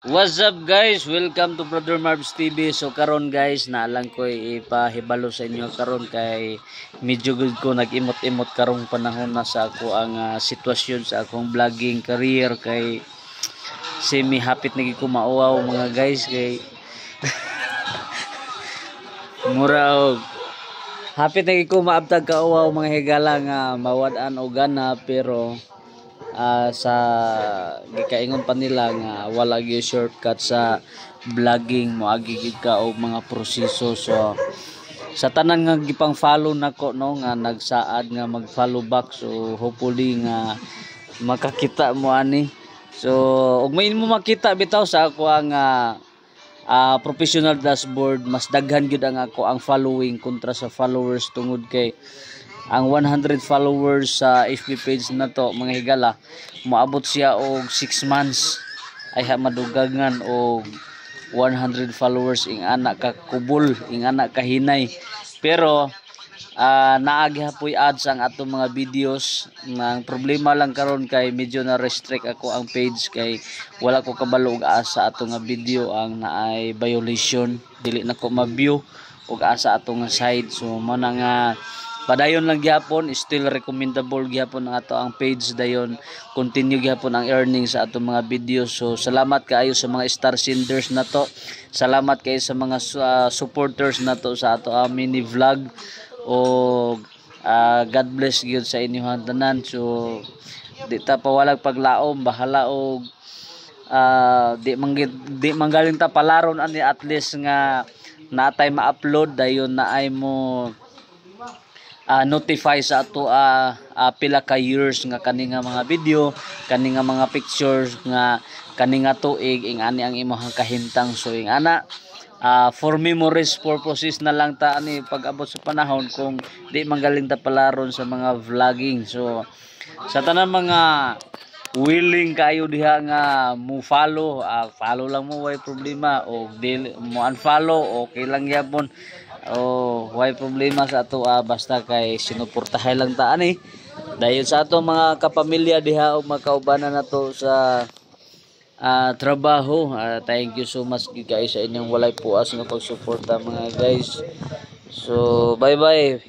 What's up guys? Welcome to Brother Marbs TV. So karon guys, naalang ko ipahibalo sa inyo karon kay medyo good ko nag-imot-imot karong panahon na sa ako ang sitwasyon sa akong vlogging career kay semi hapit na ko mauwaw mga guys kay mura og hapit na ko maabtag kauwaw mga higala nga mawad-an og gana pero sa gikaingon pa nila nga wala gyud shortcut sa vlogging moagi gid ka og mga proseso. So sa tanan nga gipang follow nako no nga nagsaad nga mag follow back, so hopefully nga makakita mo ani. So ug may mo makita bitaw sa ako ang professional dashboard, mas daghan gyud ang ako ang following kontra sa followers tungod kay ang 100 followers sa FB page na to mga higala moabot siya og 6 months ay madugangan og 100 followers ing anak ka kubol ing anak ka hinay. Pero naagi hapoy ads ang ato mga videos. Ang problema lang karon kay medyo na restrict ako ang page kay wala ko kabalo og asa ato nga video ang naay violation, dili na ko ma-view og asa ato nga side. So mo na nga padayon lang gyapon, still recommendable gyapon ang ato ang page dayon, continue gyapon ang earning sa ato mga videos. So salamat kaayo sa mga star senders na to, salamat kayo sa mga supporters na to sa ato mini vlog o God bless gyud sa inyong tanan. So di ta pawalag paglaom, bahala og di manggaling ta palaron ani, at least nga natay ma-upload dayon na ay mo notify sa ato pila ka years nga kani nga mga video, kani nga mga pictures nga kani nga tuig ing ani ang imong kahimtang. So ing ana for memories purposes na lang ta ani pag-abot sa panahon kung di manggaling ta palaron sa mga vlogging. So sa tanan mga willing kayo diha nga mo follow, follow lang mo, way problema, o di mo unfollow okay lang gyapon. Way problema sa ato, basta kay sinuportahay lang ta ani dayon sa ato mga kapamilya diha og makaubanan nato sa trabaho. Thank you so much guys sa inyong walay puas nga pagsuporta mga guys. So bye bye.